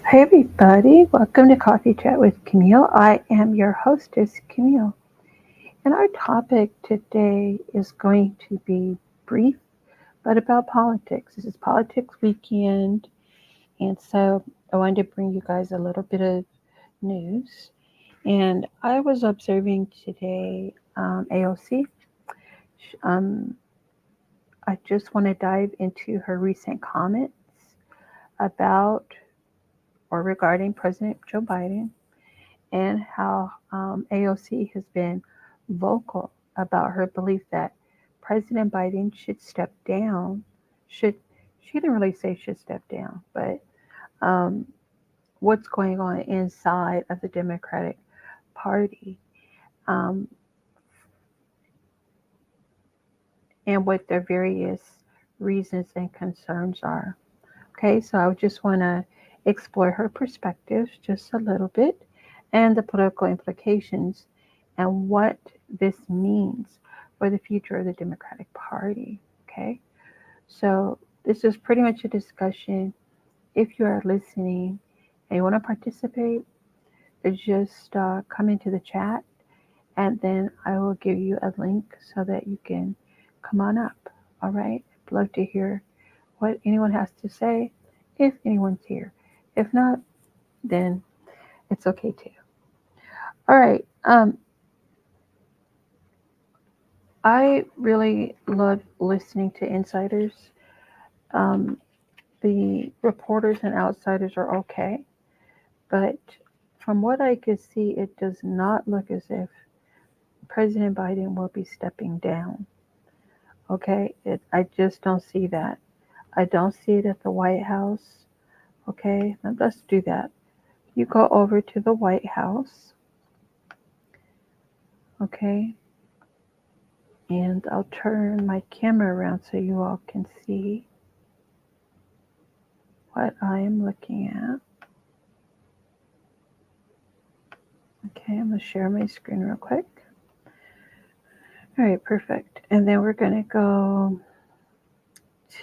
Hey everybody, welcome to Coffee Chat with Camille. I am your hostess, Camille. And our topic today is going to be brief, but about politics. This is politics weekend, and so I wanted to bring you guys a little bit of news. And I was observing today AOC. Um, I just want to dive into her recent comments about or regarding President Joe Biden and how AOC has been vocal about her belief that President Biden should step down. Should She didn't really say should step down, but um, what's going on inside of the Democratic Party um, and what their various reasons and concerns are. Okay, so I just want to explore her perspectives just a little bit and the political implications and what this means for the future of the Democratic Party. Okay, so this is pretty much a discussion. If you are listening and you want to participate, just come into the chat and then I will give you a link so that you can come on up. All right, I'd love to hear what anyone has to say if anyone's here. If not, then it's okay too. All right. I really love listening to insiders. Um, the reporters and outsiders are okay, but from what I could see, it does not look as if President Biden will be stepping down. Okay, I just don't see that. I don't see it at the White House. Okay, now let's do that. You go over to the White House. Okay, and I'll turn my camera around so you all can see what I am looking at. Okay, I'm going to share my screen real quick. All right, perfect. And then we're going to go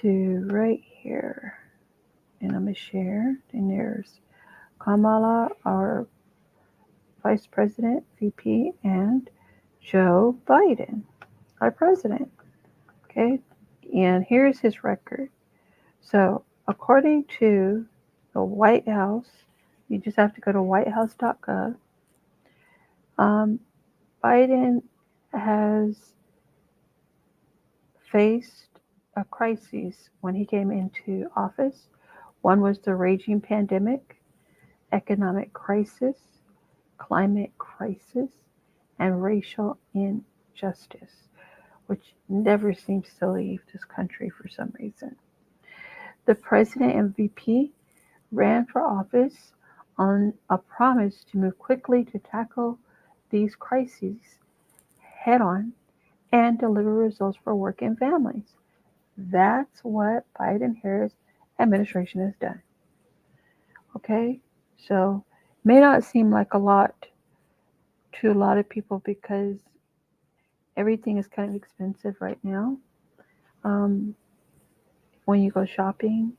to right here. And I'm going to share. And there's Kamala, our Vice President, VP, and Joe Biden, our President. Okay, and here's his record. So, according to the White House, you just have to go to whitehouse.gov. Um, Biden has faced a crisis when he came into office. One was the raging pandemic, economic crisis, climate crisis, and racial injustice, which never seems to leave this country for some reason. The president and VP ran for office on a promise to move quickly to tackle these crises head on and deliver results for working families. That's what Biden Harris administration has done. Okay? So may not seem like a lot to a lot of people because everything is kind of expensive right now. Um, when you go shopping,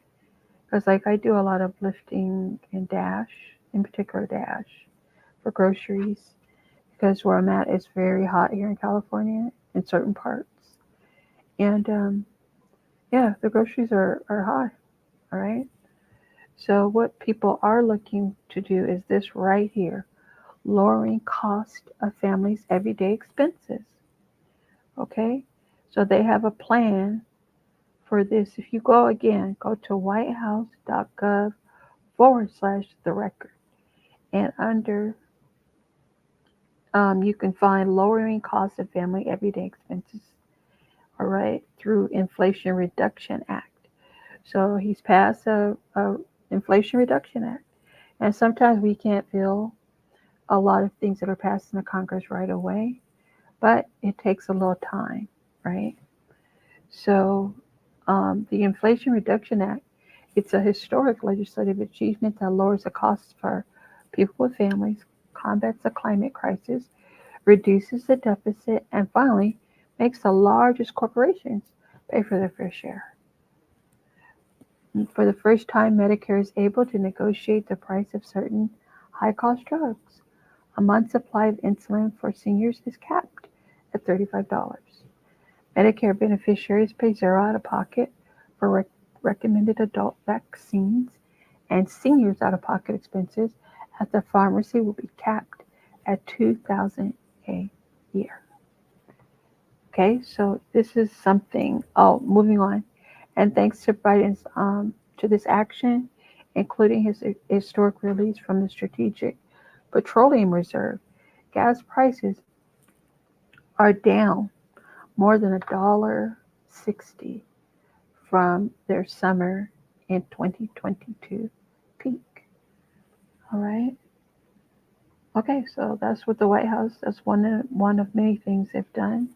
because like I do a lot of lifting in Dash, in particular Dash, for groceries, because where I'm at is very hot here in California in certain parts. And yeah, the groceries are high. All right. So what people are looking to do is this right here, lowering cost of families' everyday expenses. Okay. So they have a plan for this. If you go again, go to whitehouse.gov/the record. And under, you can find lowering costs of family everyday expenses. All right. Through Inflation Reduction Act. So he's passed a Inflation Reduction Act. And sometimes we can't feel a lot of things that are passed in the Congress right away, but it takes a little time, right? So the Inflation Reduction Act, it's a historic legislative achievement that lowers the costs for people with families, combats the climate crisis, reduces the deficit, and finally makes the largest corporations pay for their fair share. For the first time, Medicare is able to negotiate the price of certain high-cost drugs. A month's supply of insulin for seniors is capped at $35. Medicare beneficiaries pay zero out-of-pocket for recommended adult vaccines, and seniors' out-of-pocket expenses at the pharmacy will be capped at $2,000 a year. Okay, so this is something. Oh, moving on. And thanks to Biden's to this action, including his historic release from the Strategic Petroleum Reserve, gas prices are down more than $1.60 from their summer in 2022 peak. All right. Okay, so that's what the White House. That's one of many things they've done.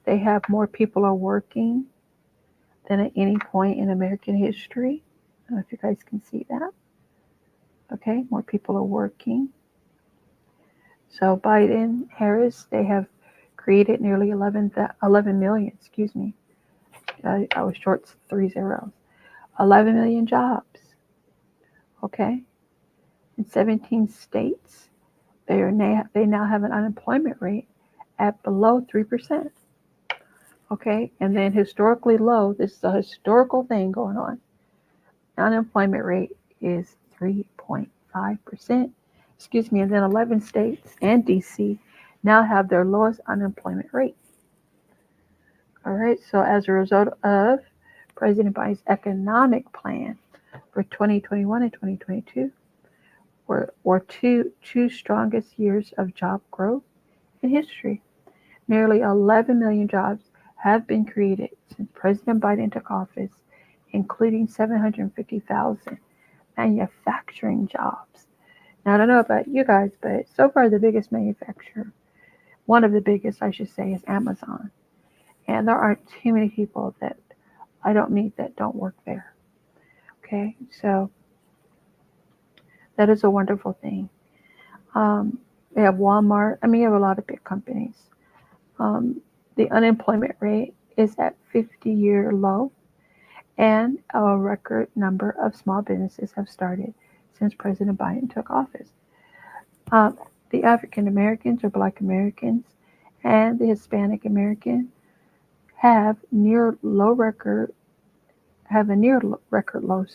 They have more people are working than at any point in American history. I don't know if you guys can see that. Okay, more people are working. So Biden, Harris, they have created nearly 11 million, excuse me. I was short 3 zeros. 11 million jobs. Okay, in 17 states, they now have an unemployment rate at below 3%. Okay, and then historically low, this is a historical thing going on. Unemployment rate is 3.5%. Excuse me, and then 11 states and DC now have their lowest unemployment rate. All right, so as a result of President Biden's economic plan for 2021 and 2022 were two strongest years of job growth in history. Nearly 11 million jobs have been created since President Biden took office, including 750,000 manufacturing jobs. Now, I don't know about you guys, but so far the biggest manufacturer, one of the biggest, I should say, is Amazon. And there aren't too many people that I don't meet that don't work there. Okay, so that is a wonderful thing. We have Walmart. I mean, you have a lot of big companies. The unemployment rate is at 50-year low, and a record number of small businesses have started since President Biden took office. The African Americans or Black Americans and the Hispanic American have a near record low,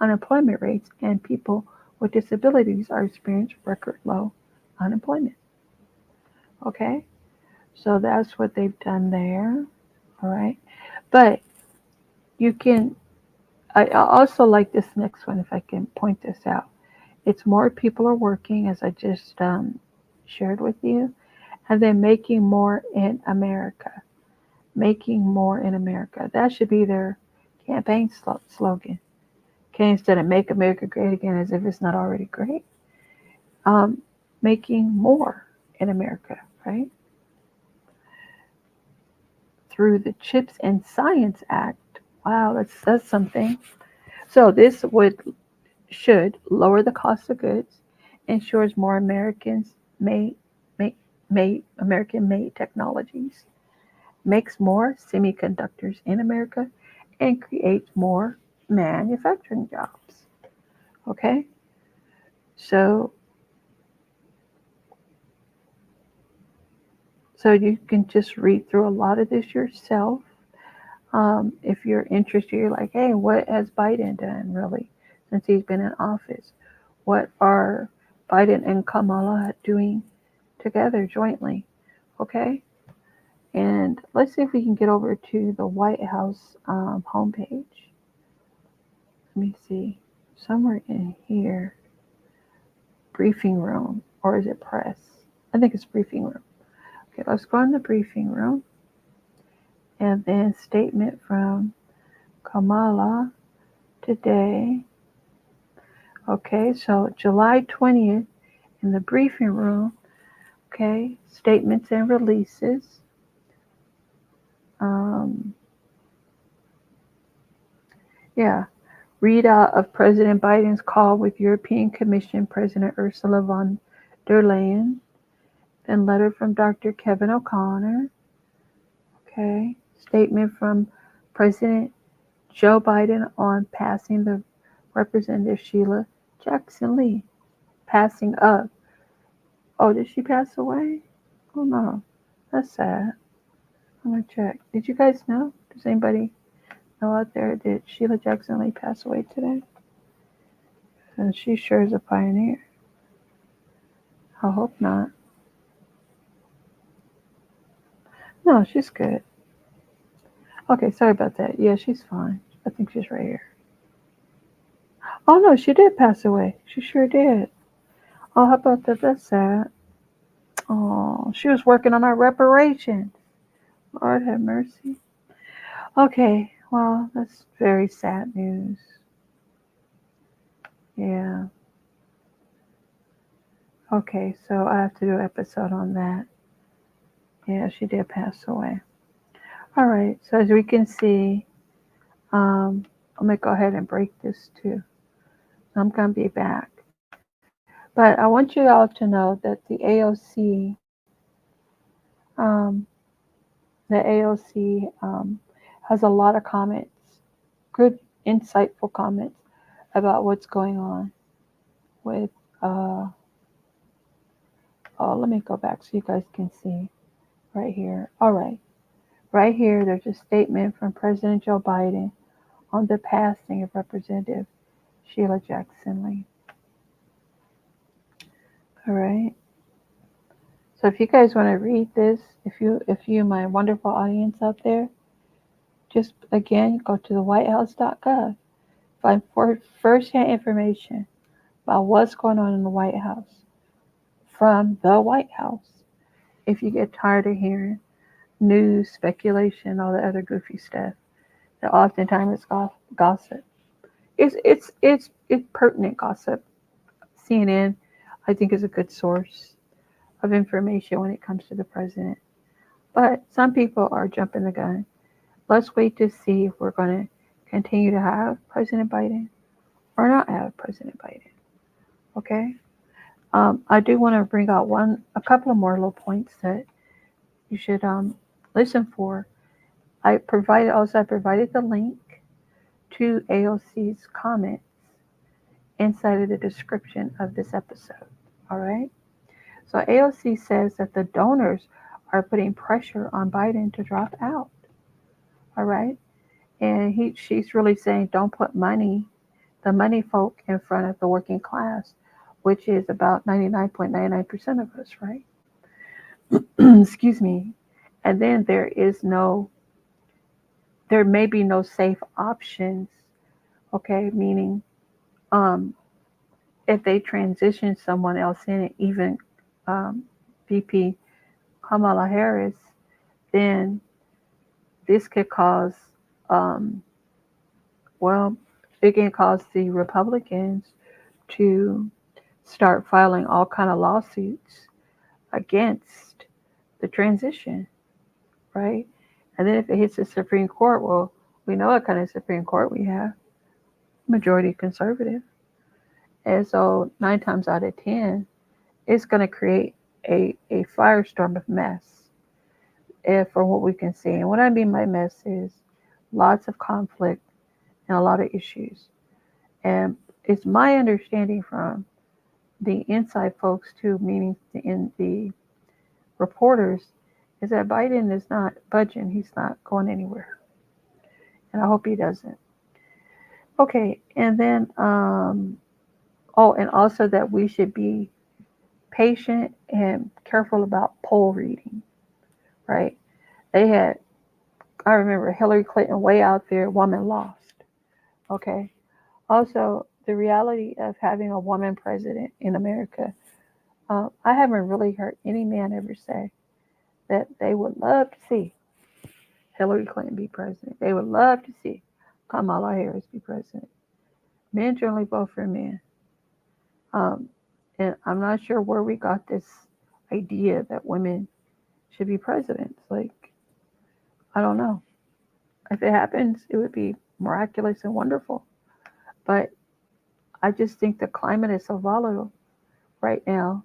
unemployment rates, and people with disabilities are experiencing record low unemployment. Okay, so that's what they've done there. All right, but you can. I also like this next one, if I can point this out. It's more people are working, as I just shared with you, and then making more in America. Making more in America. That should be their campaign slogan. Okay, instead of "Make America Great Again," as if it's not already great. Making more in America, right? Through the Chips and Science Act. Wow, that's something. So this should lower the cost of goods, ensures more Americans make American-made technologies, makes more semiconductors in America, and creates more manufacturing jobs. Okay, so you can just read through a lot of this yourself. If you're interested, you're like, hey, what has Biden done really since he's been in office? What are Biden and Kamala doing together jointly? Okay, and let's see if we can get over to the White House homepage. Let me see, somewhere in here, briefing room, or is it press? I think it's briefing room. Okay, let's go in the briefing room. And then statement from Kamala today. Okay, so July 20th in the briefing room. Okay, statements and releases. Readout of President Biden's call with European Commission President Ursula von der Leyen. Then letter from Dr. Kevin O'Connor. Okay, statement from President Joe Biden on passing the Representative Sheila Jackson Lee. Passing up. Oh, did she pass away? Oh no. That's sad. I'm gonna check. Did you guys know? Does anybody know out there, did Sheila Jackson Lee pass away today? And she sure is a pioneer. I hope not. No, she's good. Okay, sorry about that. Yeah, she's fine. I think she's right here. Oh no, she did pass away. She sure did. Oh, how about that? That's sad. Oh, she was working on our reparations. Lord have mercy. Okay, well, that's very sad news. Yeah. Okay, so I have to do an episode on that. Yeah, she did pass away. All right, so as we can see, I'm going to go ahead and break this too. I'm going to be back. But I want you all to know that um, the AOC has a lot of comments, good, insightful comments about what's going on with. Oh, let me go back so you guys can see right here. All right, right here, there's a statement from President Joe Biden on the passing of Representative Sheila Jackson Lee. All right. So if you guys want to read this, if you my wonderful audience out there, just again go to the whitehouse.gov. Find first-hand information about what's going on in the White House from the White House. If you get tired of hearing news, speculation, all the other goofy stuff that oftentimes is gossip. It's pertinent gossip. CNN, I think, is a good source of information when it comes to the president. But some people are jumping the gun. Let's wait to see if we're going to continue to have President Biden or not have President Biden. Okay? I do want to bring out a couple of more little points that you should listen for. I provided the link to AOC's comments inside of the description of this episode. All right? So AOC says that the donors are putting pressure on Biden to drop out. All right? And she's really saying don't put the money folk in front of the working class, which is about 99.99% of us, right? Excuse me. And then there may be no safe options, okay? Meaning, if they transition someone else in, even VP Kamala Harris, then this could cause, um, well, it can cause the Republicans to start filing all kind of lawsuits against the transition, right? And then if it hits the Supreme Court, well, we know what kind of Supreme Court we have, majority conservative. And so 9 times out of 10, it's going to create a firestorm of mess, from what we can see. And what I mean by mess is lots of conflict and a lot of issues. And it's my understanding from the inside folks too, meaning the reporters, is that Biden is not budging. He's not going anywhere. And I hope he doesn't. Okay, and then, and also that we should be patient and careful about poll reading, right? I remember Hillary Clinton way out there, woman lost. Okay. Also, the reality of having a woman president in America, I haven't really heard any man ever say that they would love to see Hillary Clinton be president. They would love to see Kamala Harris be president. Men generally vote for men. And I'm not sure where we got this idea that women should be presidents. Like, I don't know. If it happens, it would be miraculous and wonderful. But I just think the climate is so volatile right now,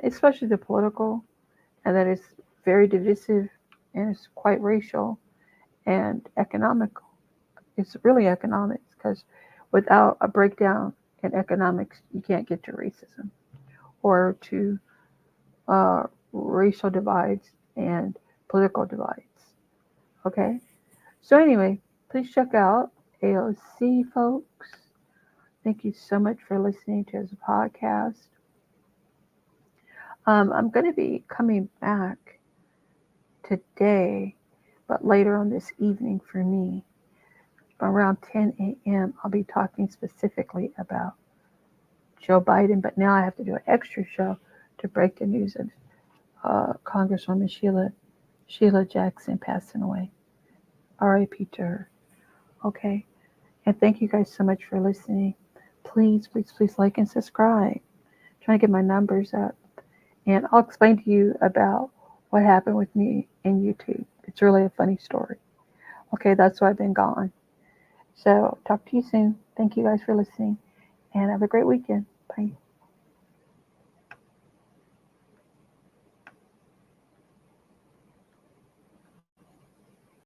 especially the political, and that it's very divisive and it's quite racial and economical. It's really economics, because without a breakdown in economics, you can't get to racism or to racial divides and political divides. Okay? So, anyway, please check out AOC, folks. Thank you so much for listening to this podcast. I'm going to be coming back today, but later on this evening for me, around 10 a.m., I'll be talking specifically about Joe Biden. But now I have to do an extra show to break the news of Congresswoman Sheila Jackson passing away. R.I.P. to her. Okay? And thank you guys so much for listening. Please, please, please like and subscribe. I'm trying to get my numbers up. And I'll explain to you about what happened with me in YouTube. It's really a funny story. Okay, that's why I've been gone. So talk to you soon. Thank you guys for listening. And have a great weekend. Bye.